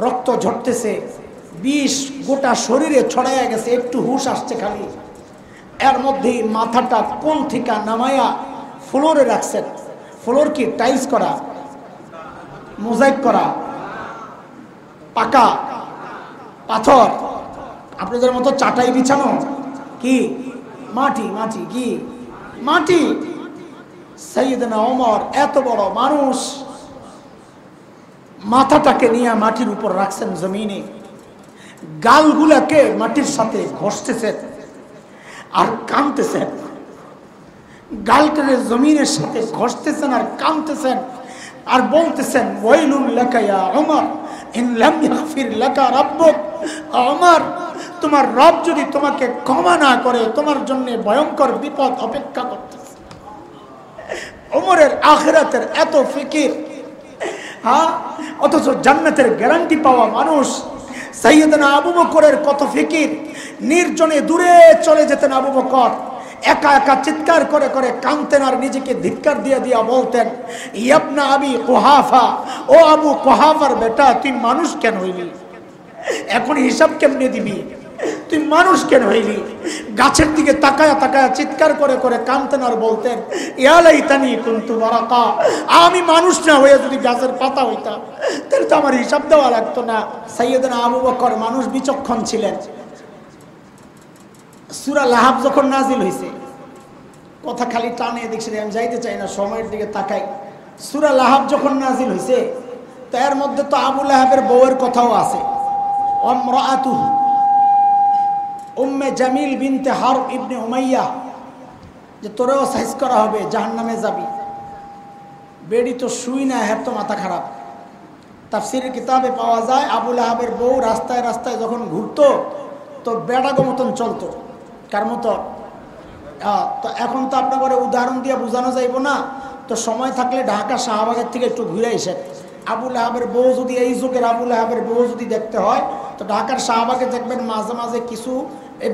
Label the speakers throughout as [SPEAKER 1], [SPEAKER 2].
[SPEAKER 1] রক্ত ঝরতেছে, বিষ গোটা শরীরে ছড়াইয়া গেছে, একটু হুশ আসছে খালি। এর মধ্যেই মাথাটা কোন থেকে নামায়া ফ্লোরে রাখছেন। ফ্লোর কি টাইলস করা, মোজাইক করা, পাকা পাথর, আপনাদের মতো চাটাই বিছানো কি মাটি? মাটি কি মাটি? সাইয়েদনা ওমর এত বড় মানুষ, মাথাটাকে নিয়ে মাটির উপর রাখছেন জমিনে, গালগুলাকে মাটির সাথে ঘষতেছেন আর কাঁদতেছেন। গালকে জমিনের সাথে ঘষতেছেন আর কাঁদতেছেন আর বলতেছেন, ওয়াইলুল লাকা ইয়া ওমর ইন লাম ইয়াগফির লাকা রাব্বুক। ওমর, তোমার রব যদি তোমাকে ক্ষমা না করে তোমার জন্য ভয়ঙ্কর বিপদ অপেক্ষা করতেছে। ওমরের আখিরাতের এত ফিকির, হ্যাঁ, অথচ জান্নাতের গ্যারান্টি পাওয়া মানুষ। সাইয়েদনা আবু বকরের কত ফিকির, নির্জনে দূরে চলে যেতেন আবু বকর, একা একা চিৎকার করে করে কাঁদতেন আর নিজেকে ধিক্কার দিয়ে দিয়া বলতেন, ইবনা আবি কুহাফা, ও আবু কুহাফার বেটা, তুই মানুষ কেন হইলি? এখন হিসাব কেমনে দিবি? তুই মানুষ কেন হইলি? গাছের দিকে তাকায়া তাকায়া চিৎকার করে করে কাঁদতেন আর বলতেন, ইয়া লাইতানি কুনতু বারাকা, আমি মানুষ না হয়ে যদি গাছের পাতা হইতাম তাহলে তো আমার হিসাব দেওয়া লাগতো না। সাইয়েদনা আবু বকর মানুষ বিচক্ষণ ছিলেন। সূরা লাহাব যখন নাজিল হয়েছে, কথা খালি টানে দেখছি, আমি যাইতে চাই না, সময়ের দিকে তাকাই। সূরা লাহাব যখন নাজিল হয়েছে, তো এর মধ্যে তো আবু লাহাবের বউয়ের কথাও আছে। আমরাআতুহু উম্মে জামিল বিনতে হারব ইবনে উমাইয়া, যে তোরেও সাইজ করা হবে, জাহান্নামে যাবি। বেড়ি তো শুই না, হ্যাঁ তো মাথা খারাপ। তাফসীরের কিতাবে পাওয়া যায়, আবু লাহাবের বউ রাস্তায় রাস্তায় যখন ঘুরতো তো বেড়াগো মতন চলতো। কার মতো? তো এখন তো আপনার উদাহরণ দিয়ে বোঝানো যাইব না, তো সময় থাকলে ঢাকা শাহবাগের থেকে একটু ঘুরে এসে আবু লাহাবের বউ যদি, এই যুগের আবু লাহাবের বউ যদি দেখতে হয় তো ঢাকার শাহবাগে দেখবেন মাঝে মাঝে কিছু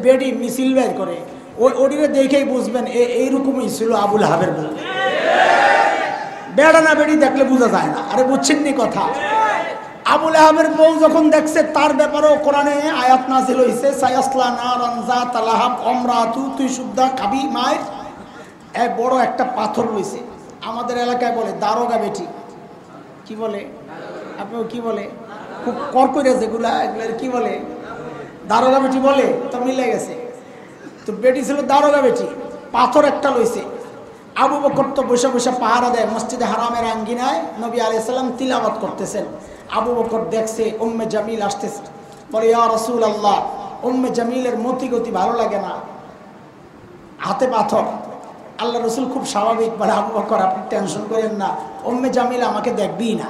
[SPEAKER 1] বেডি মিছিল বের করে, ওই ওডিরে দেখেই বুঝবেন এইরকমই ছিল আবু লাহাবের বউ। বেড়া না বেড়ি দেখলে বোঝা যায় না। আরে বুঝছেন নি কথা? আবু লাহাবের বউ যখন দেখছে তার ব্যাপারেও কোরআনে আয়াত নাযিল হইছে, সায়াসলা নারান যাতা লাহাব আমরাতু, তুই সুদ্ধা খাবি মায়ের। এই বড় একটা পাথর রইছে, আমাদের এলাকায় বলে দারোগা বেটি। কি বলে? আপনি কি বলে? খুব করকরে যেগুলা, এগুলার কি বলে? দারোগা বেটি বলে। তো মিলে গেছে, তো বেটি ছিল দারোগা বেটি। পাথর একটা লইছে। আবু বকর তো বসে বসে পাহারা দেয় মসজিদে হারামের আঙ্গিনায়, নবী আলাইহিস সালাম তিলাওয়াত করতেছেন। আবু বকর দেখছে উম্মে জামিল আসতেছে, বলে ইয়া রাসূলুল্লাহ, উম্মে জামিলের মতি গতি ভালো লাগে না, হাতে পাথর। আল্লাহ রসুল খুব স্বাভাবিক বলে, আবু বকর আপনি টেনশন করেন না, উম্মে জামিল আমাকে দেখবি না।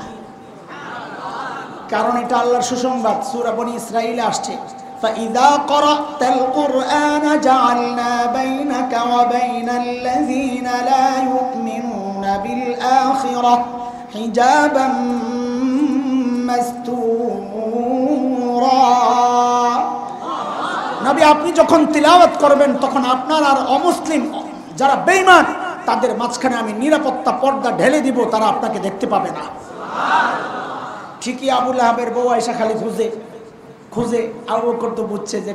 [SPEAKER 1] কারণ এটা আল্লাহর সুসংবাদ, সূরা বনী ইসরাঈলে আসছে, فإذا قرأت القرآن جعلنا بينك وبين الذين لا يؤمنون بالآخرة حجابا مستورا। নবী আপনি যখন তিলাওয়াত করবেন তখন আপনার আর অমুসলিম যারা বেঈমান তাদের মাঝখানে আমি নিরাপত্তা পর্দা ঢেলে দিব, তারা আপনাকে দেখতে পাবে না। ঠিকই আবু লাহাবের বউ আয়েশা খালি খুঁজে খুঁজে, আবু বকর তো বুঝছে যে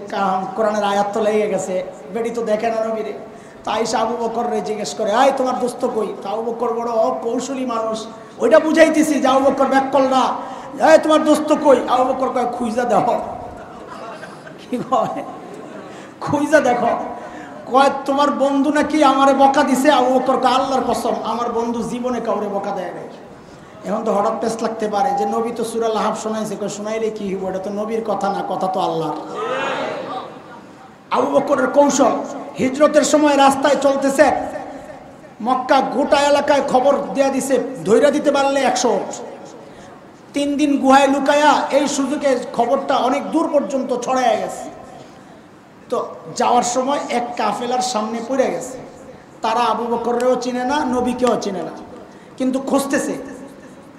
[SPEAKER 1] কোরআনের আয়াত তো লেগে গেছে, বেটি তো দেখে না নবীরে। তো আয়েশা আবু বকররে জিজ্ঞেস করে, আয় তোমার দোস্ত কই? তো আবু বকর বড় কৌশলী মানুষ, ওইটা বুঝাইতেছি যে আবু বকর ব্যাক কল না, আয় তোমার দোস্ত কই? আবু বকর কয় খুঁজা দেখো। কি কয়? খুঁজা দেখো। কয় তোমার বন্ধু নাকি আমারে বকা দিছে। আবু বকর কয় আল্লাহর কসম আমার বন্ধু জীবনে কাউরে বকা দেয় নাই। এখন তো হঠাৎ পেস লাগতে পারে যে নবী তো সূরা লাহাব শোনাইছে, শোনাইলে কি হইব, এটা তো নবীর কথা না, কথা তো আল্লাহর। আবু বকরের কৌশল, হিজরতের সময় রাস্তায় চলতেছে, মক্কা গোটা এলাকায় খবর দেয়া দিছে, ধৈর্য দিতে পারলে 100। 3 দিন গুহায় লুকায়া এই সুযোগে খবরটা অনেক দূর পর্যন্ত ছড়ায় গেছে। তো যাওয়ার সময় এক কাফেলার সামনে পড়ে গেছে, তারা আবু বকরেও চিনে না, নবীকেও চিনে না, কিন্তু খুঁজতেছে।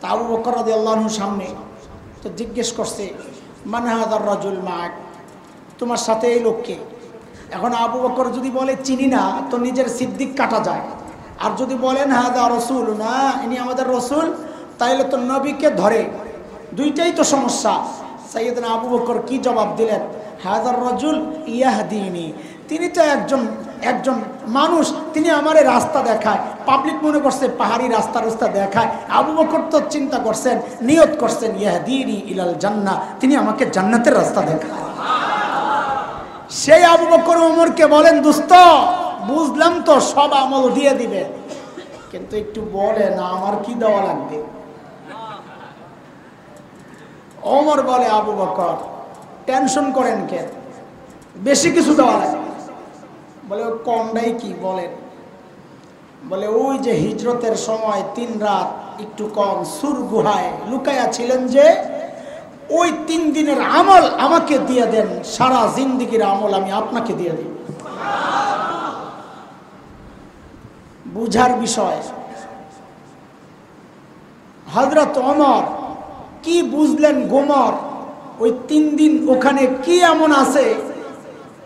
[SPEAKER 1] তা আবু বকর রাদিয়াল্লাহু আনহু সামনে, তো জিজ্ঞেস করছে, মান হাযার রাজুল মা'আক, তোমার সাথে এই লোককে। এখন আবু বকর যদি বলে চিনি না, তো নিজের সিদ্দিক কাটা যায়। আর যদি বলেন হাযা রাসূলুনা, ইনি আমাদের রাসূল, তাইলে তো নবীকে ধরে, দুইটাই তো সমস্যা। সাইয়েদনা আবু বকর কি জবাব দিলেন? হাযার রাজুল ইয়াহদিনি, তিনি তো একজন মানুষ, তিনি আমারে রাস্তা দেখায়। পাবলিক মনে করছে পাহাড়ি রাস্তা দেখায়। আবু বকর তো চিন্তা করছেন, নিয়ত করছেন ইয়াহদিনি ইলাল জান্নাহ, তিনি আমাকে জান্নাতের রাস্তা দেখায়। সেই আবু বকর ওমরকে বলেন, দোস্ত বুঝলাম তো সব আমল দিয়ে দিবে, কিন্তু একটু বলেন আমার কি দেওয়া লাগবে? ওমর বলে, আবু বকর টেনশন করেন কেন, বেশি কিছু দেওয়া লাগবে। বলে কমটাই কি বলেন? বলে ওই যে হিজরতের সময় 3 রাত একটু কম সুর গুহায় লুকায়া ছিলেন, যে ওই 3 দিনের আমল আমাকে দিয়ে দেন, সারা জিন্দেগির আমল আমি আপনাকে দিয়ে দিই। বুঝার বিষয়। হযরত ওমর কি বুঝলেন গোমর ওই 3 দিন ওখানে কি এমন আছে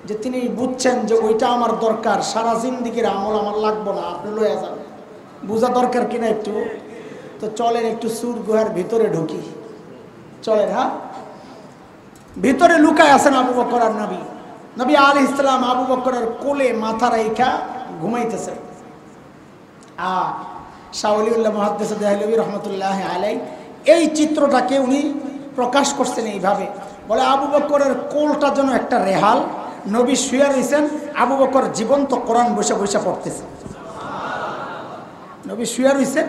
[SPEAKER 1] যে তিনি বুঝছেন যে ওইটা আমার দরকার, সারা জিন্দেগির আমল আমার লাগবে না, আপনি লয়ে যান। বোঝা দরকার কিনা একটু? তো চলেন একটু সুর গুহার ভিতরে ঢুকি, চলেন। হ্যাঁ, ভিতরে লুকায় আছেন আবু বকর আর নবী আলাইহিস সালাম আবু বকরের কোলে মাথা রাইখা ঘুমাইতেছেন। শাহ ওলিউল্লাহ মুহাদ্দিস দেহলভী রহমতুল্লাহ আলাইহি এই চিত্রটাকে উনি প্রকাশ করছেন এইভাবে, বলে আবু বকরের কোলটা যেন একটা রেহাল, নবী শুয়ে রয়েছেন, আবু বকর জীবন্ত কোরআন বসে বসে পড়তেছে। নবী শুয়ে রয়েছেন,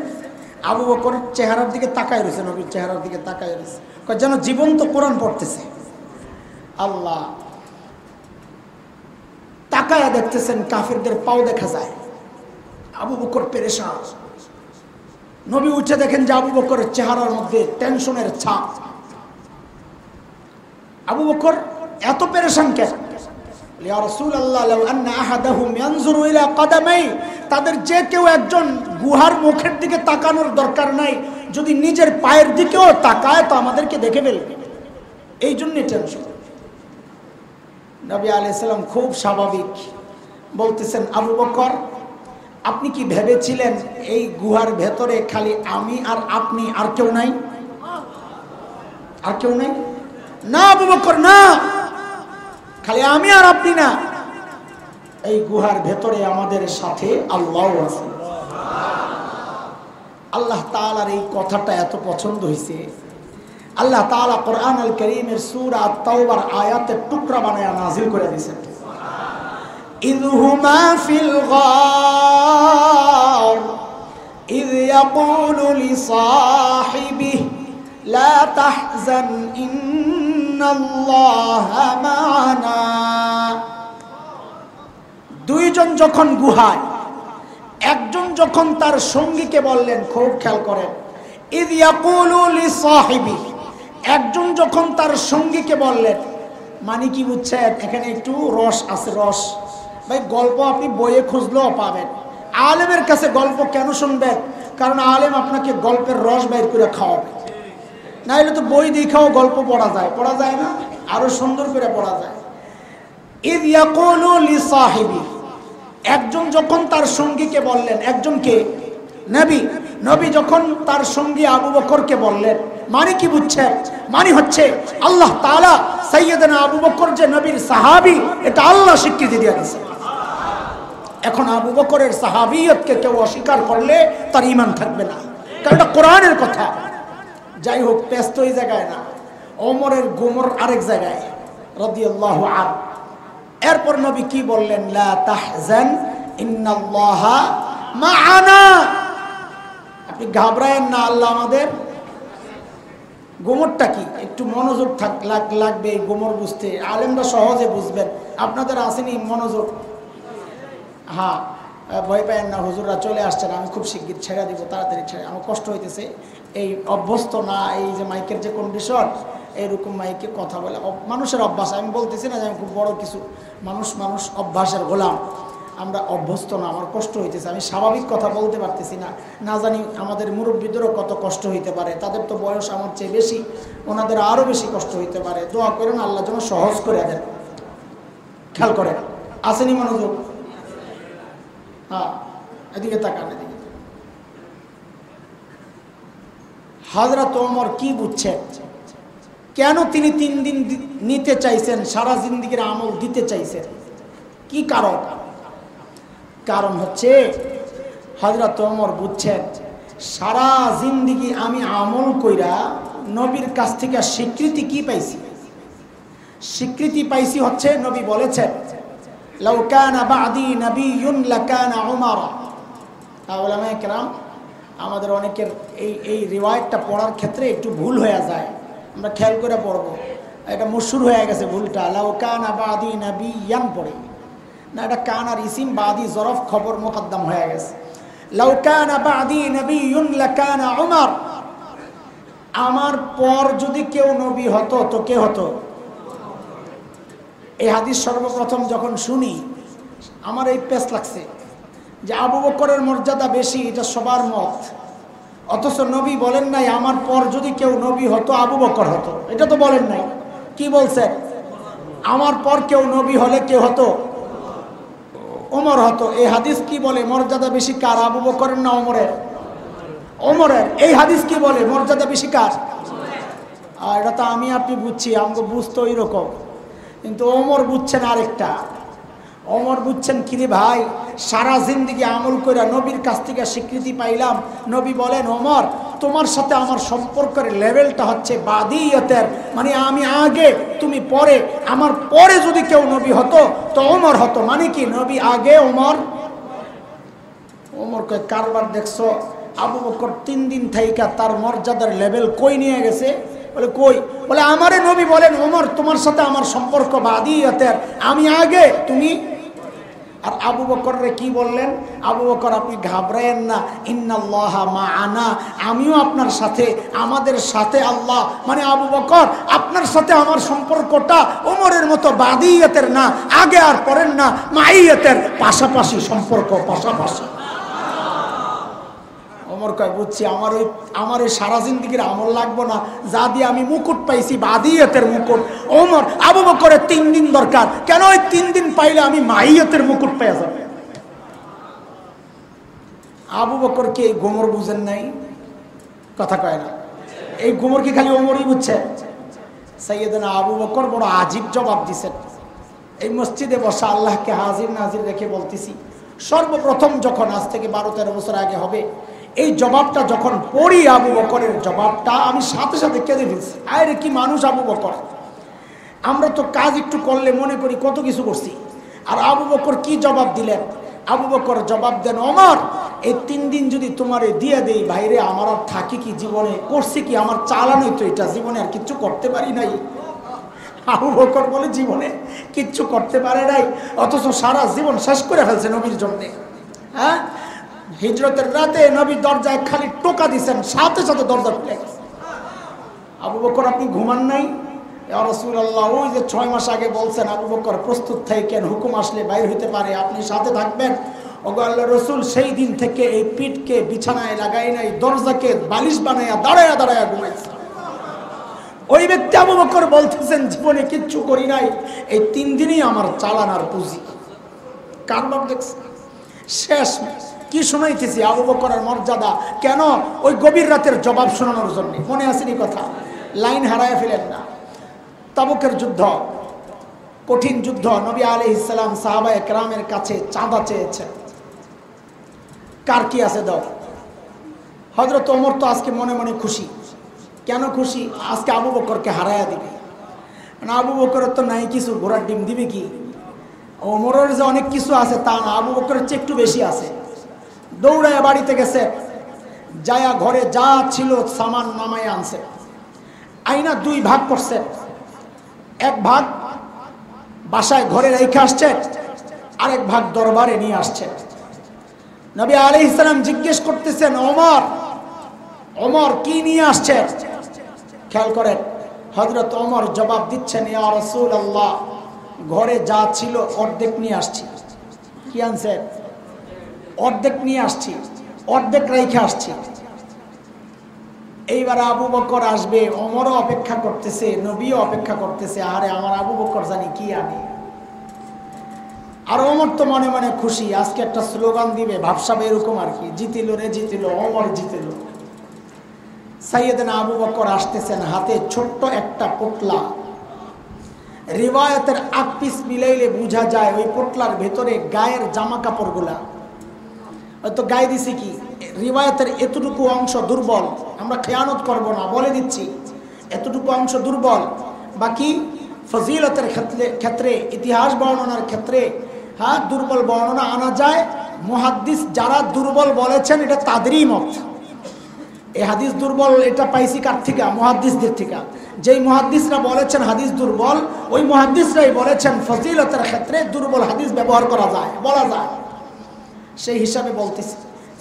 [SPEAKER 1] আবু বকর চেহারার দিকে তাকায় রয়েছে, নবীর চেহারার দিকে তাকায় রয়েছে, যেন জীবন্ত কোরআন পড়তেছে। আল্লাহ, তাকায়া দেখতেছেন কাফিরদের পাও দেখা যায়। আবু বকর পেরেশান। নবী উঠে দেখেন যে আবু বকরের চেহারার মধ্যে টেনশনের ছাপ। আবু বকর এত পেরেশান কেন? ইয়া রাসূলুল্লাহ, লাউ আন্না আহাদাহুম ইয়ানজুরু ইলা কদামাই, তাদের যে কেউ একজন গুহার মুখের দিকে তাকানোর দরকার নাই, যদি নিজের পায়ের দিকেও তাকায় তো আমাদেরকে দেখে ফেলবে, এই জন্যই টেনশন। নবী আলাইহিস সালাম খুব স্বাভাবিক বলতেছেন, আবু বকর আপনি কি ভেবেছিলেন এই গুহার ভেতরে খালি আমি আর আপনি, আর কেউ নাই? আর কেউ নাই? না আবু বকর না, খালি আমি আর আপনি না, এই গুহার ভেতরে আমাদের সাথে আল্লাহ আছে। আল্লাহ তাআলার এই কথাটা এত পছন্দ হয়েছে, আল্লাহ তাআলা কোরআন আল কারীমের সূরা আত-তাওবার আয়াতের টুকরা বানায়া নাযিল করে দিয়েছেন। إذ هما في الغار إذ يقول لصاحبه لا تحزن إن الله معنا। দুইজন যখন গুহায়, একজন যখন তার সঙ্গীকে বললেন, খুব খেয়াল করেন, إذ يقول لصاحبه, একজন যখন তার সঙ্গীকে বললেন, মানে কি বুঝছেন? এখানে একটু রস আছে, রস ভাই, গল্প আপনি বইয়ে খুঁজলেও পাবেন। আলেমের কাছে গল্প কেন শুনবেন? কারণ আলেম আপনাকে গল্পের রস বাইর করে খাওয়াবে, না হলে তো বই দেখাও গল্প পড়া যায় না, আরো সুন্দর করে পড়া যায়। ইদ ইয়াকুলু লিসাহিবি, একজন যখন তার সঙ্গীকে বললেন, একজনকে নবী যখন তার সঙ্গী আবু বকরকে বললেন, মানে কি বুঝছেন? মানে হচ্ছে আল্লাহ তাআলা সাইয়েদনা আবু বকর যে নবীর সাহাবী, এটা আল্লাহ স্বীকৃতি দিয়ে দিয়েছে। এখন আবু বকরের সাহাবিয়তকে কেউ অস্বীকার করলে তার ঈমান থাকবে না, কারণ এটা কোরআনের কথা। যাই হোক, পেশ তো এই জায়গায় না, ওমরের গোমর আরেক জায়গায় রাদিয়াল্লাহু আনহু। এরপর নবী কি বললেন? লা তাহজান ইন্নাল্লাহা মা'ানা, আপনি ঘাবড়ায়েন না, আল্লাহ আমাদের। গোমরটা কি? একটু মনোযোগ লাগবে এই গোমর বুঝতে, আলেমরা সহজে বুঝবেন, আপনাদের আসেনি মনোযোগ। হ্যাঁ, ভয় পায়েন না, হুজুররা চলে আসছেন, আমি খুব শিগগির ছেড়ে দিব, তাড়াতাড়ি ছেড়ে, আমার কষ্ট হইতেছে, এই অভ্যস্ত না, এই যে মাইকের যে কন্ডিশন, এইরকম মাইকে কথা বলে মানুষের অভ্যাস। আমি বলতেছি না যে আমি খুব বড় কিছু, মানুষ অভ্যাসের গোলাম, আমরা অভ্যস্ত না, আমার কষ্ট হইতেছে, আমি স্বাভাবিক কথা বলতে পারতেছি না। না জানি আমাদের মুরব্বীদেরও কত কষ্ট হইতে পারে, তাদের তো বয়স আমার চেয়ে বেশি, ওনাদের আরও বেশি কষ্ট হইতে পারে। দোয়া করেন আল্লাহ যেন সহজ করে দেন। খেয়াল করেন, আসেনি মনোযোগ? হ্যাঁ, এদিকে তাকান, এদিকে। হযরত ওমর কি বুঝছেন? কেন তিনি 3 দিন নিতে চাইছেন, সারা জিন্দেগির আমল দিতে চাইছেন? কি কারণ? কারণ হচ্ছে হযরত ওমর বুঝছেন সারা জিন্দেগি আমি আমল কইরা নবীর কাছ থেকে স্বীকৃতি কি পাইছি? স্বীকৃতি পাইছি হচ্ছে নবী বলেছেন লাউ কানা বাদি নাবিয়্যুন লাকানা উমর। উলামায়ে কেরাম আমাদের অনেকের এই রিওয়ায়াতটা পড়ার ক্ষেত্রে একটু ভুল হয়ে যায়, আমরা খেয়াল করে পড়বো। এটা মশহুর হয়ে গেছে ভুলটা, লাউ কানা বাদি নাবিয়্যান পড়ে না, এটা কান আর ইসিম, বাদি জরফ খবর মুকদ্দম হয়ে গেছে। লাউ কানা বাদি নাবিয়্যুন লাকানা উমর, আমার পর যদি কেউ নবী হতো তো কে হতো? এই হাদিস সর্বপ্রথম যখন শুনি আমার এই পেশ লাগছে যে আবু বকরের মর্যাদা বেশি, এটা সবার মত, অথচ নবী বলেন নাই আমার পর যদি কেউ নবী হতো আবু বকর হতো, এটা তো বলেন নাই। কি বলছে? আমার পর কেউ নবী হলে কেউ হতো? ওমর হতো। এই হাদিস কি বলে মর্যাদা বেশি কার, আবু বকরের না ওমরের? ওমরের। এই হাদিস কি বলে মর্যাদা বেশি কার? আর এটা তো আমি আপনি বুঝছি, আমাকে বুঝতো এইরকম, কিন্তু ওমর বুঝছেন আরেকটা। ওমর বুঝছেন কিরে ভাই, সারা জিন্দেগি আমল করে নবীর কাছ থেকে স্বীকৃতি পাইলাম। নবী বলেন ওমর তোমার সাথে আমার সম্পর্কের লেভেলটা হচ্ছে বাদিয়তের, মানে আমি আগে তুমি পরে, আমার পরে যদি কেউ নবী হতো তো ওমর হতো। মানে কি নবী আগে ওমর? ওমরকে কারবার দেখছো? আবু বকর 3 দিন থাইকা তার মর্যাদার লেভেল কই নিয়ে গেছে? বলে কই? বলে আমারে নবী বলেন ওমর তোমার সাথে আমার সম্পর্ক বাদিয়তের, আমি আগে তুমি। আর আবু বকররে কি বললেন? আবু বকর আপনি ঘাবড়ায়েন না, ইন্নাল্লাহা মাআনা, আমিও আপনার সাথে, আমাদের সাথে আল্লাহ। মানে আবু বকর আপনার সাথে আমার সম্পর্কটা ওমরের মতো বাদিয়তের না, আগে আর পরের না, মাইয়াতের, পাশাপাশি সম্পর্ক, পাশাপাশি। ওমর কয় বুঝছি, আমার এই সারা জিন্দেগির আমল লাগবো না, যা দিয়ে আমি মুকুট পাইছি বাদিয়তের মুকুট। ওমর আবু বকরের 3 দিন দরকার, কেন? ওই 3 দিন পাইলে আমি মাইয়াতের মুকুট পেয়ে যাব। আবু বকর কি এই গোমর বুঝেন নাই? কথা কয় না, এই গোমর কি খালি ওমরই বুঝছে? সাইয়েদনা আবু বকর বড় আজীব জবাব দিছেন। এই মসজিদে বসা আল্লাহকে হাজির নাজির রেখে বলতেছি, সর্বপ্রথম যখন আজ থেকে 12-13 বছর আগে হবে, এই জবাবটা যখন পড়ি আবু বকরের জবাবটা, আমি সাথে সাথে কেঁদে ফেলছি। আরে কি মানুষ আবু বকর! আমরা তো কাজ একটু করলে মনে করি কত কিছু করছি, আর আবু বকর কি জবাব দিলেন? আবু বকর জবাব দেন ওমর এই 3 দিন যদি তোমারে দিয়ে দেই ভাইরে, আমার আর থাকি কি জীবনে? করছি কি? আমার চালানোই তো এটা, জীবনে আর কিচ্ছু করতে পারি নাই। আবু বকর বলে জীবনে কিচ্ছু করতে পারে নাই, অথচ সারা জীবন শেষ করে ফেলছে নবীর জন্য। হ্যাঁ, হিজরতের রাতে নবীর দরজায় খালি টোকা দিছেন, সাথে সাথে দরজা খুলে গেছে। আবু বকর আপনি ঘুমান নাই? ইয়া রাসূলুল্লাহ, ওই যে 6 মাস আগে বলছেন আবু বকর প্রস্তুত থাকেন, হুকুম আসলে বাইর হইতে পারে, আপনি সাথে থাকবেন। ওগো আল্লাহর রাসূল সেই দিন থেকে এই পিঠকে বিছানায় লাগাই নাই, দরজাকে বালিশ বানায়া দাঁড়ায়া দাঁড়ায়া ঘুমাইছে। ওই ব্যক্তি আবু বকর বলতেছেন জীবনে কিচ্ছু করি নাই, এই 3 দিনই আমার চালানার পুঁজি। কারবার দেখছে শেষ। কি শোনাইতেছি? আবু বকরের মর্যাদা। কেন? ওই গভীর রাতের জবাব শোনানোর জন্য। মনে আসেনি কথা? লাইন হারায় ফেলেন না। তাবুকের যুদ্ধ, কঠিন যুদ্ধ। নবী আলাইহিস সালাম সাহাবায়ে কেরামের কাছে চাঁদা চেয়েছেন, কার কি আছে দাও। হযরত ওমর তো আজকে মনে মনে খুশি। কেন খুশি? আজকে আবু বকরকে হারায়া দিবে। মানে আবু বকরের তো নাই কিছু, ঘোড়ার ডিম দিবে কি? ওমরের যে অনেক কিছু আছে তা না, আবু বকরের চেয়ে একটু বেশি আছে। দৌড়ায় বাড়িতে গেছে, যায়া ঘরে যা ছিল সামান নামায় আনছে, আইনা 2 ভাগ করছে। এক ভাগ বাসায় ঘরে রেখে আসছে, আরেক ভাগ দরবারে নিয়ে আসছে। নবী আলাইহিস সালাম জিজ্ঞেস করতেছেন ওমর, ওমর কি নিয়ে আসছে? খেয়াল করেন, হযরত ওমর জবাব দিচ্ছেন ইয়া রাসূলুল্লাহ, ঘরে যা ছিল অর্ধেক নিয়ে আসছি। কি আনছে? অর্ধেক নিয়ে আসছি, অর্ধেক রেখে আসছি। এইবার আবু বকর আসবে, ওমরও অপেক্ষা করতেছে, নবীও অপেক্ষা করতেছে, আরে আমার আবু বকর জানি কি আনে। আর ওমর তো মনে মনে খুশি, আজকে একটা স্লোগান দিবে, ভাবসাবে এরকম আর কি, জিতিল রে জিতিল, ওমর জিতিল। সাইয়েদনা আবু বকর আসতেছেন, হাতে ছোট্ট একটা পোটলা। রিওয়ায়াতের আগ পিস মিলাইলে বোঝা যায় ওই পোটলার ভেতরে গায়ের জামা কাপড়গুলা। হয়তো গায়ে দিছি কি, রিওয়ায়াতের এতটুকু অংশ দুর্বল, আমরা খেয়ানত করব না, বলে দিচ্ছি এতটুকু অংশ দুর্বল। বাকি ফজিলতের ক্ষেত্রে ইতিহাস বর্ণনার ক্ষেত্রে হ্যাঁ দুর্বল বর্ণনা আনা যায়। মুহাদ্দিস যারা দুর্বল বলেছেন এটা তাদেরই মত। এই হাদিস দুর্বল এটা পাইছি কার থেকে? মুহাদ্দিসদের থেকে। যেই মুহাদ্দিসরা বলেছেন হাদিস দুর্বল, ওই মুহাদ্দিসরাই বলেছেন ফজিলতের ক্ষেত্রে দুর্বল হাদিস ব্যবহার করা যায়, বলা যায়। সেই হিসাবে বলতেছি,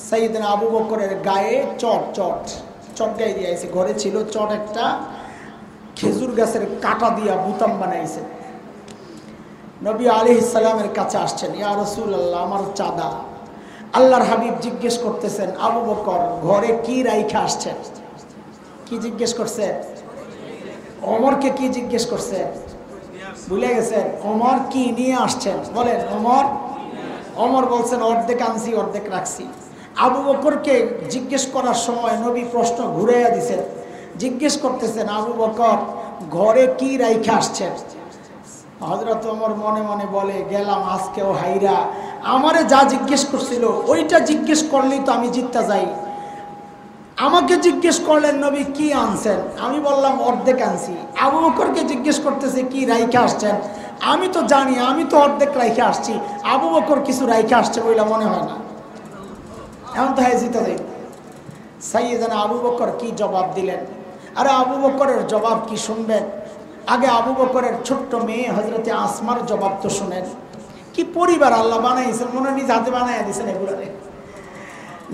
[SPEAKER 1] সাইয়েদনা আবু বকরের গায়ে চট গায়ে দিয়েছে। ঘরে ছিল চট একটা, খেজুর গাছের কাটা দিয়া বুতাম বানাইছে। নবী আলাইহিস সালামের কাছে আসছেন, ইয়া রাসূলুল্লাহ আমার চাঁদা। আল্লাহর হাবিব জিজ্ঞেস করতেছেন, আবু বকর ঘরে কি রাইখা আসছেন? কি জিজ্ঞেস করছেন? ওমরকে কি জিজ্ঞেস করছেন? ভুলে গেছেন? ওমর কি নিয়ে আসছেন বলেন? ওমর বলছেন অর্ধেক আনছি অর্ধেক রাখছি। আবু বকরকে জিজ্ঞেস করার সময় নবী প্রশ্ন ঘুরাইয়া দিছেন, জিজ্ঞেস করতেছেন আবু বকর ঘরে কি রাইখা আসছেন? হযরত ওমর মনে মনে বলে, গেলাম আজকেও হাইরা, আমারে যা জিজ্ঞেস করছিল ওইটা জিজ্ঞেস করলেই তো আমি জিততে যাই। আমাকে জিজ্ঞেস করলেন নবী কি আনছেন, আমি বললাম অর্ধেক আনছি। আবু বকরকে জিজ্ঞেস করতেছে কি রাইখা আসছেন, আমি তো জানি আমি তো অর্ধেক রাইখা আসছি, আবু বকর কিছু রাইখা আসছে বলে মনে হয় না। এমন তো হ্যাঁ জিতে যাই। সাইয়েদনা আবু বকর কি জবাব দিলেন? আরে আবু বকরের জবাব কি শুনবেন? আগে আবু বকরের ছোট্ট মেয়ে হযরতে আসমার জবাব তো শুনেন। কি পরিবার আল্লাহ বানাইছেন, মনে নিজ হাতে বানাইয়া দিয়েছেন এগুলারে।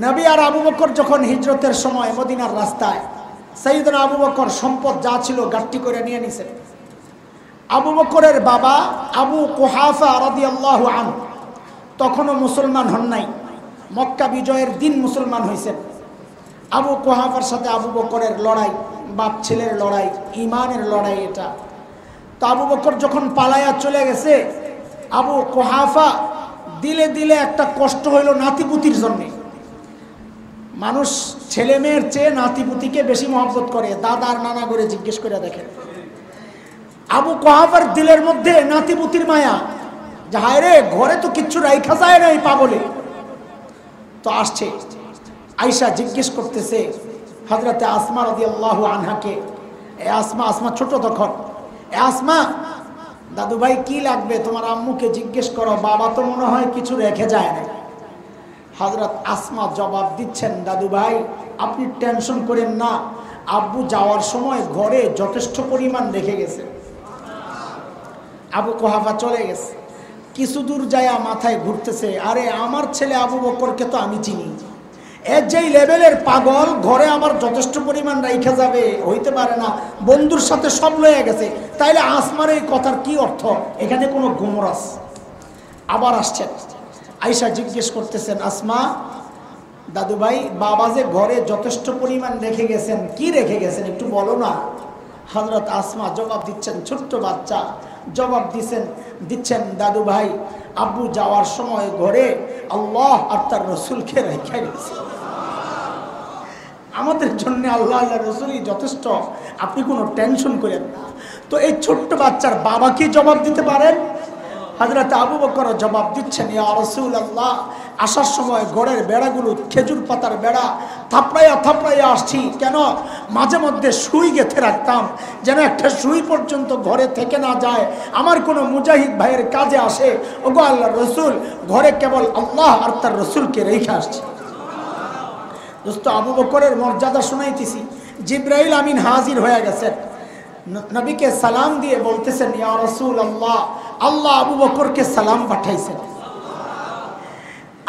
[SPEAKER 1] নবী আর আবু বকর যখন হিজরতের সময় মদিনার রাস্তায়, সাইয়েদনা আবু বকর সম্পদ যা ছিল গাট্টি করে নিয়ে নিছেন। আবু বকরের বাবা আবু কুহাফা রাদিয়াল্লাহু আনহু তখনও মুসলমান হন নাই, মক্কা বিজয়ের দিন মুসলমান হয়েছেন। আবু কুহাফার সাথে আবু বকরের লড়াই, বাপ ছেলের লড়াই, ইমানের লড়াই এটা। তো আবু বকর যখন পালায়া চলে গেছে, আবু কুহাফা দিলে দিলে একটা কষ্ট হইল নাতিপুতির জন্যে। মানুষ ছেলে মেয়ের চেয়ে নাতিপুতিকে বেশি মহব্বত করে, দাদার নানা করে জিজ্ঞেস করে দেখেন। আবু কুহাফার দিলের মধ্যে নাতিপুতির মায়া, যে হায় রে ঘরে তো কিচ্ছু রাইখা যায় না এই পাগলে। তো আসছে আয়েশা জিজ্ঞেস করতেছে হযরতে আসমা রাদিয়াল্লাহু আনহাকে, এ আসমা ছোট তখন, এ আসমা দাদু ভাই কি লাগবে তোমার আম্মুকে জিজ্ঞেস করো, বাবা তো মনে হয় কিছু রেখে যায় না। হযরত আসমা জবাব দিচ্ছেন, দাদু ভাই আপনি টেনশন করেন না, আব্বু যাওয়ার সময় ঘরে যথেষ্ট পরিমাণ রেখে গেছে। আবু কুহাফা চলে গেছে, কিছু দূর যায় মাথায় ঘুরতেছে, আরে আমার ছেলে আবু বকরকে তো আমি চিনি, এর যেই লেভেলের পাগল, ঘরে আমার যথেষ্ট পরিমাণ রাইখা যাবে হইতে পারে না, বন্ধুর সাথে সব লয়ে গেছে। তাইলে আসমার এই কথার কি অর্থ? এখানে কোনো গুমরাস। আবার আসছেন, আয়েশা জিজ্ঞেস করতেছেন, আসমা দাদু ভাই বাবা যে ঘরে যথেষ্ট পরিমাণ রেখে গেছেন, কি রেখে গেছেন একটু বলো না। হযরত আসমা জবাব দিচ্ছেন, ছোট্ট বাচ্চা জবাব দিচ্ছেন, দাদু ভাই আব্বু যাওয়ার সময় ঘরে আল্লাহ আর তার রসুলকে রেখে গেছে। আমাদের জন্য আল্লাহ আল্লাহ রসুলই যথেষ্ট, আপনি কোনো টেনশন করেন না। তো এই ছোট্ট বাচ্চার বাবা কি জবাব দিতে পারেন? হযরত আবু বকর জবাব দিচ্ছেন, ইয়া রাসূলুল্লাহ আসার সময় ঘরের বেড়াগুলো খেজুর পাতার বেড়া থাপড়াইয়া আসছি, কেন মাঝে মধ্যে সুই গেঁথে রাখতাম যেন একটা সুই পর্যন্ত ঘরে থেকে না যায়, আমার কোনো মুজাহিদ ভাইয়ের কাজে আসে। ওগো আল্লাহর রসুল ঘরে কেবল আল্লাহ আর তার রসুলকে রেখে আসছে। দোস্ত আবু বকরের মর্যাদা শুনাইতেছি। জিবরাইল আমিন হাজির হয়ে গেছেন, নবীকে সালাম দিয়ে বলতেছেন, ইয়া রাসূলুল্লাহ আল্লাহ আবু বকরকে সালাম পাঠাইছেন।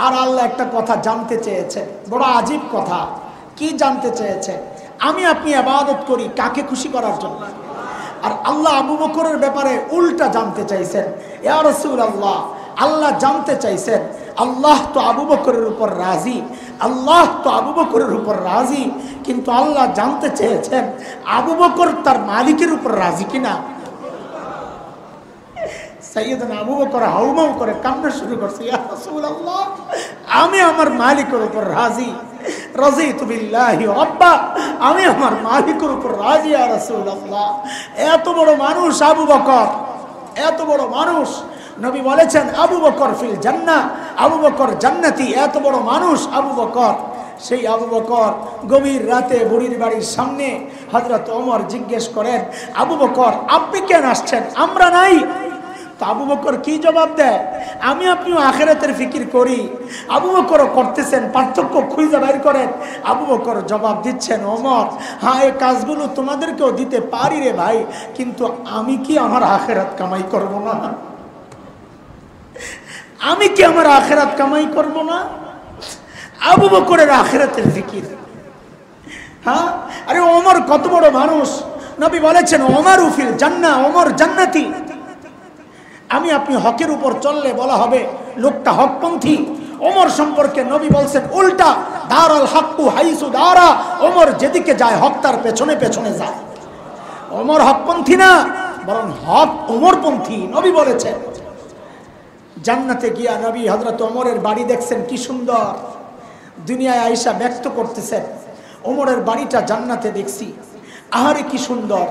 [SPEAKER 1] আর আল্লাহ একটা কথা জানতে চেয়েছেন, বড় আজীব কথা। কি জানতে চেয়েছেন? আমি আপনি ইবাদত করি কাকে খুশি করার জন্য, আর আল্লাহ আবু বকরের ব্যাপারে উল্টা জানতে চাইছেন। ইয়া রাসূলুল্লাহ আল্লাহ জানতে চাইছেন, আল্লাহ তো আবু বকরের উপর রাজি, আল্লাহ তো আবু বকরের উপর রাজি, কিন্তু আল্লাহ জানতে চেয়েছেন আবু বকর তার মালিকের উপর রাজি কিনা। সাইয়েদনা আবু বকর হাউমাউ করে কান্না শুরু করছে, ইয়া রাসূলুল্লাহ আমি আমার মালিকের উপর রাজি, রাযীতু বিল্লাহি রাব্বা, আমি আমার মালিকের উপর রাজি ইয়া রাসূলুল্লাহ। এত বড় মানুষ আবু বকর, এত বড় মানুষ। নবী বলেছেন আবু বকর ফিল জান্নাহ, আবু বকর জান্নাতি। এত বড় মানুষ আবু বকর। সেই আবু বকর গভীর রাতে বুড়ির বাড়ির সামনে হযরত ওমর জিজ্ঞেস করেন, আবু বকর আপনি কেন আসছেন, আমরা নাই? তো আবু বকর কি জবাব দেয়? আমি আপনিও আখিরাতের ফিকির করি, আবু বকরও করতেছেন, পার্থক্য খুঁজে বের করেন। আবু বকর জবাব দিচ্ছেন, ওমর হ্যাঁ এই কাজগুলো তোমাদেরকেও দিতে পারি রে ভাই, কিন্তু আমি কি আমার আখিরাত কামাই করব না? আমি কি আমার আখিরাত কামাই করব না? আবু বকরের আখিরাতের ফিকির। হ্যাঁ, আরে ওমর কত বড় মানুষ। নবী বলেছেন ওমরু ফিল জান্নাহ, ওমর জান্নাতি। আমি আপনি হকের উপর চললে বলা হবে লোকটা হকপন্থী। ওমর সম্পর্কে নবী বলছেন উল্টা, দারাল হাক্কু হাইসু দারা, ওমর যেদিকে যায় হক তার পেছনে পেছনে যায়। ওমর হকপন্থী না, বরং হক ওমরপন্থী। নবী বলেছেন জান্নাতে গিয়া নবী হযরত ওমরের বাড়ি দেখছেন কি সুন্দর। দুনিয়ায় আয়েশা ব্যক্ত করতেছেন ওমরের বাড়িটা জান্নাতে দেখছি, আহারে কি সুন্দর,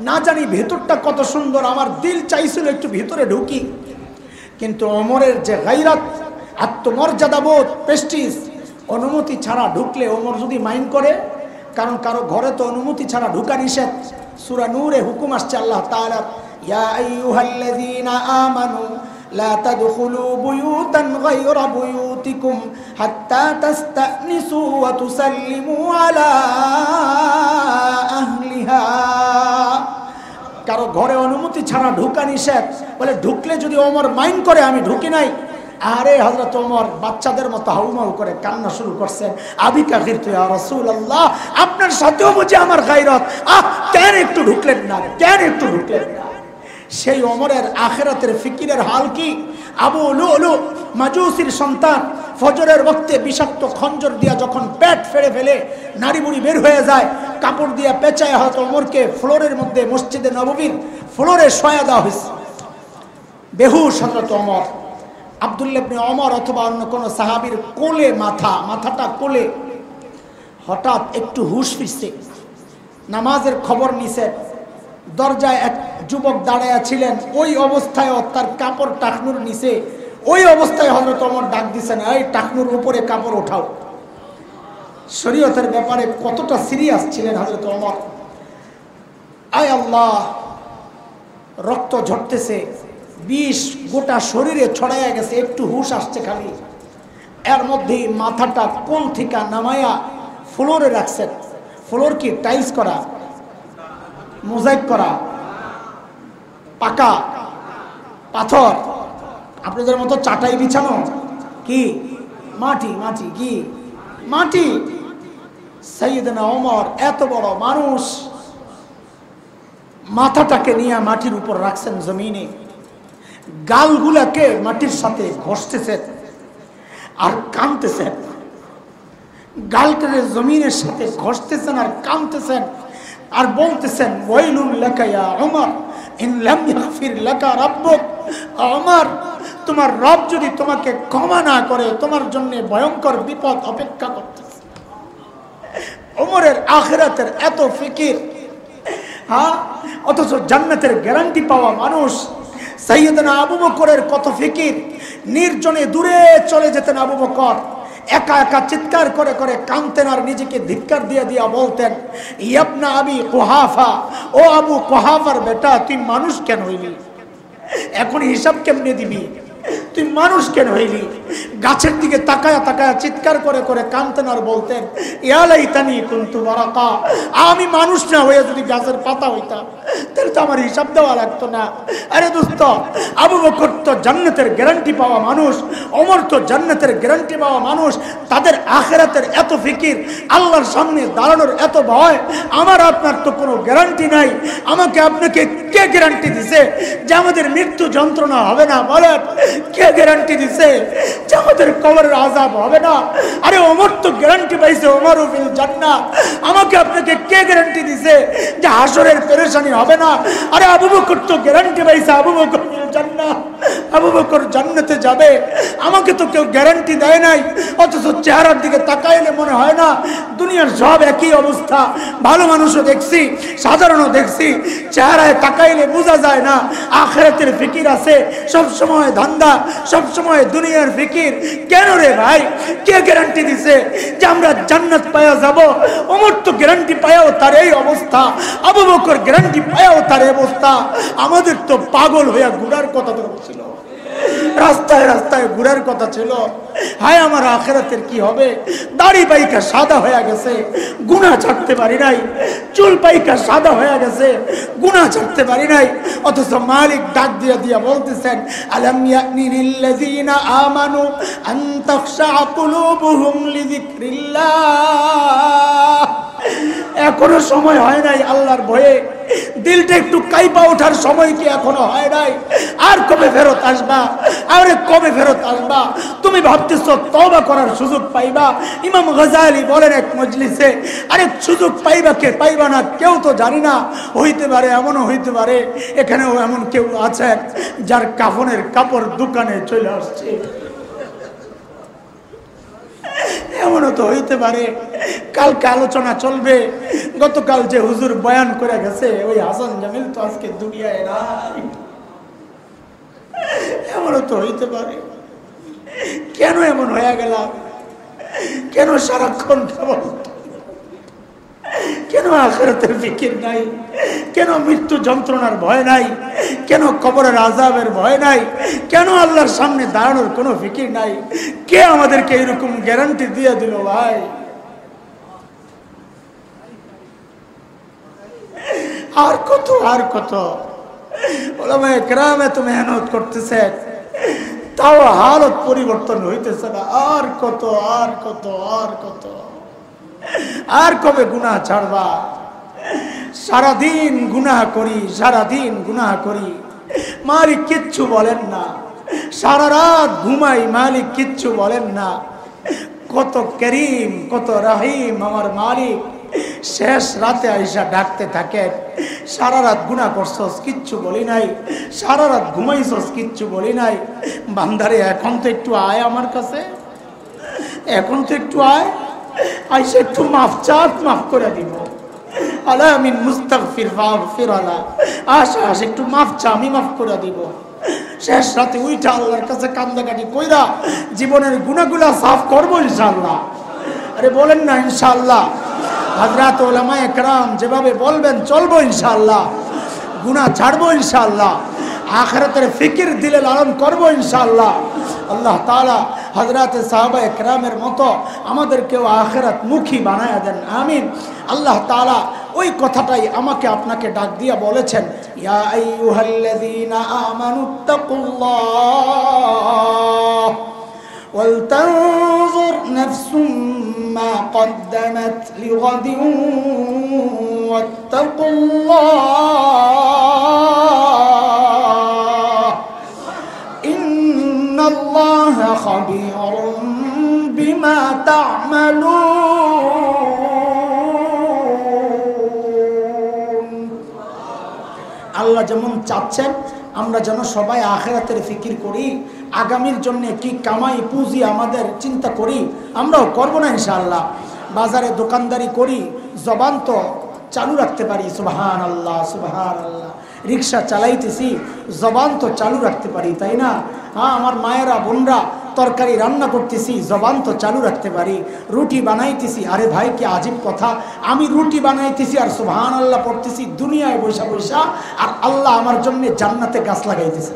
[SPEAKER 1] না জানি ভেতরটা কত সুন্দর। আমার দিল চাইছিল একটু ভিতরে ঢুকি, কিন্তু ওমরের যে গায়রাত, আত্মমর্যাদাবোধ, প্রেস্টিজ, অনুমতি ছাড়া ঢুকলে ওমর যদি মাইন্ড করে, কারণ কারো ঘরে তো অনুমতি ছাড়া ঢুকা নিষেধ। সূরা নূরে হুকুম আসছে আল্লাহ তাআলা, ইয়া আইয়ুহাল্লাযীনা আমানু লা তাদখুলু বুয়ুতান গায়রা বুয়ুতিকুম হাত্তা তাস্তানিসু ওয়া তুসাল্লিমু আলা আহলিহা। কারো ঘরে অনুমতি ছাড়া ঢুকা নিষেধ, বলে ঢুকলে যদি ওমর মাইন্ড করে আমি ঢুকি নাই। আরে হযরত ওমর বাচ্চাদের মতো হাউমাউ করে কান্না শুরু করছেন, আবি কাগির তুই ইয়া রাসূলুল্লাহ, আপনার সাথেও বুঝি আমার গায়রত, কেন একটু ঢুকলেন না, কেন একটু ঢুকলেন না? সেই ওমরের আখিরাতের ফিকিরের হাল কি? আবু লুলু মাজুসির সন্তান ফজরের ওয়াক্তে বিষাক্ত খঞ্জর দিয়া যখন পেট ফেড়ে ফেলে নারী বুড়ি বের হয়ে যায়, কাপড় দিয়া পেঁচায় হয়তো ওমরকে ফ্লোরের মধ্যে মসজিদে নববীর ফ্লোরে শোয়া দেওয়া হয়েছে। বেহুশ হযরত ওমর। আব্দুল্লাহ ইবনে ওমর অথবা অন্য কোনো সাহাবীর কোলে মাথাটা কোলে, হঠাৎ একটু হুশ ফিরছে, নামাজের খবর নিছে। দরজায় এক যুবক দাঁড়ায়া ছিলেন, ওই অবস্থায় তার কাপড় টাকনুর নিচে, ওই অবস্থায় হযরত ওমর ডাক দিছেন, এই টাকনুর উপরে কাপড় ওঠাও। শরীয়তের ব্যাপারে কতটা সিরিয়াস ছিলেন হযরত ওমর। আয় আল্লাহ, রক্ত ঝরতেছে, বিষ গোটা শরীরে ছড়াইয়া গেছে, একটু হুশ আসছে খালি। এর মধ্যেই মাথাটা কোল থেকে নামায়া ফ্লোরে রাখছেন। ফ্লোর কি টাইলস করা, মোজাইক করা, পাকা পাথর, আপনাদের মতো চাটাই বিছানো কি মাটি? মাটি কি মাটি? সাইয়েদনা ওমর এত বড় মানুষ, মাথাটাকে নিয়ে মাটির উপর রাখছেন জমিনে, গালগুলাকে মাটির সাথে ঘষতেছেন আর কাঁদতেছেন। গালকে জমিনের সাথে ঘষতেছেন আর কাঁদতেছেন আর বলতেছেন, ওয়াইলুল লাকা ইয়া ওমর ইন লাম ইয়াগফির লাকা রাব্বুক। ওমর, তোমার রব যদি তোমাকে ক্ষমা না করে, তোমার জন্য ভয়ঙ্কর বিপদ অপেক্ষা করতেছে। ওমরের আখিরাতের এত ফিকির, হ্যাঁ, অথচ জান্নাতের গ্যারান্টি পাওয়া মানুষ। সাইয়েদনা আবু বকরের কত ফিকির। নির্জনে দূরে চলে যেতেন আবু বকর, একা একা চিৎকার করে করে কাঁদতেন আর নিজেকে ধিক্কার দিয়ে দিয়া বলতেন, ইবনা আবি কুহাফা, ও আবু কুহাফার বেটা, তুই মানুষ কেন হইলি? এখন হিসাব কেমনে দিবি? তুই মানুষ কেন হইলি? গাছের দিকে তাকায়া তাকায়া চিৎকার করে করে কাঁদতেন আর বলতেন, ইয়া লাইতানি কুনতু বারাকা, আমি মানুষ না হয়ে যদি গাছের পাতা হইতাম তাহলে তো আমার হিসাব দেওয়া লাগতো না। আরে দোস্ত, আবু বকর তো জান্নাতের গ্যারান্টি পাওয়া মানুষ, ওমর তো জান্নাতের গ্যারান্টি পাওয়া মানুষ। তাদের আখিরাতের এত ফিকির, আল্লাহর সামনে দাঁড়ানোর এত ভয়। আমার আপনার তো কোনো গ্যারান্টি নাই। আমাকে আপনাকে কে গ্যারান্টি দিছে যে আমাদের মৃত্যু যন্ত্রণা হবে না? বলেন, কে গ্যারান্টি দিছে যে আমাদের কবরের আযাব হবে না? আরে ওমর তো গ্যারান্টি পাইছে, ওমর ফিল জান্নাহ। আমাকে আপনাকে কে গ্যারান্টি দিছে যে হাসরের পেরেশানি হবে না? আরে আবু বকর তো গ্যারান্টি পাইছে, আবু বকর ফিল জান্নাহ। আবু বকর জান্নাতে যাবে, আমাকে তো কেউ গ্যারান্টি দেয় নাই, অথচ চেহারার দিকে তাকাইলে মনে হয় না দুনিয়ার সব একই অবস্থা। ভালো মানুষও দেখছি, সাধারণও দেখছি, চেহারায় তাকাইলে বোঝা যায় না আখিরাতের ফিকির আছে। সব সময় ধান্দা, সব সময় দুনিয়ার ফিকির। কেন রে ভাই? কে গ্যারান্টি দিছে যে আমরা জান্নাত পাওয়া যাব? ওমর তো গ্যারান্টি পায়াও তার এই অবস্থা, আবু বকর গ্যারান্টি পায়াও তার অবস্থা। আমাদের তো পাগল হইয়া ঘুরার কথা ছিল, রাস্তায় রাস্তায় ঘুরার কথা ছিল। হায় আমার আখিরাতের কি হবে? দাড়ি পাইকা সাদা হয়ে গেছে, গুনাহ ছাড়তে পারি নাই। চুল পাইকা সাদা হয়ে গেছে, গুনাহ ছাড়তে পারি নাই। অথচ মালিক ডাক দিয়া দিয়া বলতেছেন, আলাম ইয়ানি লিল্লাযিনা আমানু আন তাখশা কুলুবুহুম লিযিকরিল্লাহ। এখনো সময় হয় নাই আল্লাহর ভয়ে দিলটা একটু কাইপা ওঠার সময় কি এখনো হয় নাই? আর কবে ফেরত আসবা? আরে কবে ফেরত আসবা? তুমি ভাবতেছো তওবা করার সুযোগ পাইবা। ইমাম গাজালি বলেন এক মজলিসে, আরে সুযোগ পাইবা কে পাইবা না কেউ তো জানি না। হইতে পারে, এমনও হইতে পারে এখানেও এমন কেউ আছে যার কাফনের কাপড় দোকানে চলে আসছে। এমনও তো হইতে পারে কালকে আলোচনা চলবে, গতকাল যে হুজুর বয়ান করে গেছে ওই হাসান জামিল তো আজকে দুনিয়ায় নাই। এমনও তো হইতে পারে। কেন এমন হয়ে গেলাম? কেন সারাক্ষণ কেবল, কেন আখিরাতের ফিকির নাই? কেন মৃত্যু যন্ত্রণার ভয় নাই? কেন কবরের আযাবের ভয় নাই? কেন আল্লাহর সামনে দাঁড়ানোর কোনো ফিকির নাই? কে আমাদেরকে এরকম গ্যারান্টি দিয়ে দিল ভাই? আর কত আর কত ওলামায়ে কেরাম এত মেহনত করতেছে, তাও হালত পরিবর্তন হইতেছে না। আর কত আর কত আর কত, আর কবে গুনাহ ছাড়বা? সারাদিন গুনাহ করি, সারাদিন গুনাহ করি, মালিক কিচ্ছু বলেন না। সারা রাত ঘুমাই, মালিক কিচ্ছু বলেন না। কত করিম, কত রহিম আমার মালিক। শেষ রাতে আইসা ডাকতে থাকেন, সারা রাত গুনাহ করছস কিচ্ছু বলি নাই, সারা রাত ঘুমাইছস কিচ্ছু বলি নাই। বান্দারে এখন তো একটু আয় আমার কাছে, এখন তো একটু আয়, আইসা একটু মাফ চাপ, মাফ করে দিব। আলা মিন মুস্তাগফির ফাগফির আলা, আশা আশা একটু মাফ চা, আমি মাফ করে দিব। শেষ রাতে উইঠা আল্লাহর কাছে কান্দাকাটি কইরা জীবনের গুনাহগুলা সাফ করব ইনশাআল্লাহ। আরে বলেন না ইনশাআল্লাহ? হযরত উলামায়ে কেরাম যেভাবে বলবেন চলবো ইনশাআল্লাহ, গুনাহ ছাড়বো ইনশাআল্লাহ, আখিরাতের ফিকির দিলে লালন করবো ইনশাআল্লাহ। আল্লাহ তাআলা হযরতে সাহাবায়ে কেরামের মতো আমাদেরকেও আখিরাত মুখী বানায়া দেন, আমিন। আল্লাহ তাআলা ওই কথাটাই আমাকে আপনাকে ডাক দিয়া বলেছেন, ইয়া আইয়ুহাল্লাযীনা আমানুত্তাকুল্লাহ ওয়াল তানজুর নাফসুম মা কদ্দামাত লিগাদিন ওয়াত্তাকুল্লাহ ইন্নাল্লাহা খাবীরুম বিমা তা'মালুন। আল্লাহ যেমন চাচ্ছেন আমরা যেন সবাই আখিরাতের ফিকির করি, আগামীর জন্য কি কামাই পুঁজি আমাদের চিন্তা করি, আমরাও করবো না ইনশাআল্লাহ। বাজারে দোকানদারি করি, জবান তো চালু রাখতে পারি, সুবহানাল্লাহ সুবহানাল্লাহ। রিক্সা চালাইতেছি, জবান তো চালু রাখতে পারি, তাই না? হ্যাঁ, আমার মায়েরা বোনরা তরকারি রান্না করতেছি, জবান তো চালু রাখতে পারি। রুটি বানাইতেছি, আরে ভাই কি আজীব কথা, আমি রুটি বানাইতেছি আর সুবহানাল্লাহ পড়তেছি দুনিয়ায় বৈশা বৈশা, আর আল্লাহ আমার জন্য জান্নাতে গাছ লাগাইতেছে।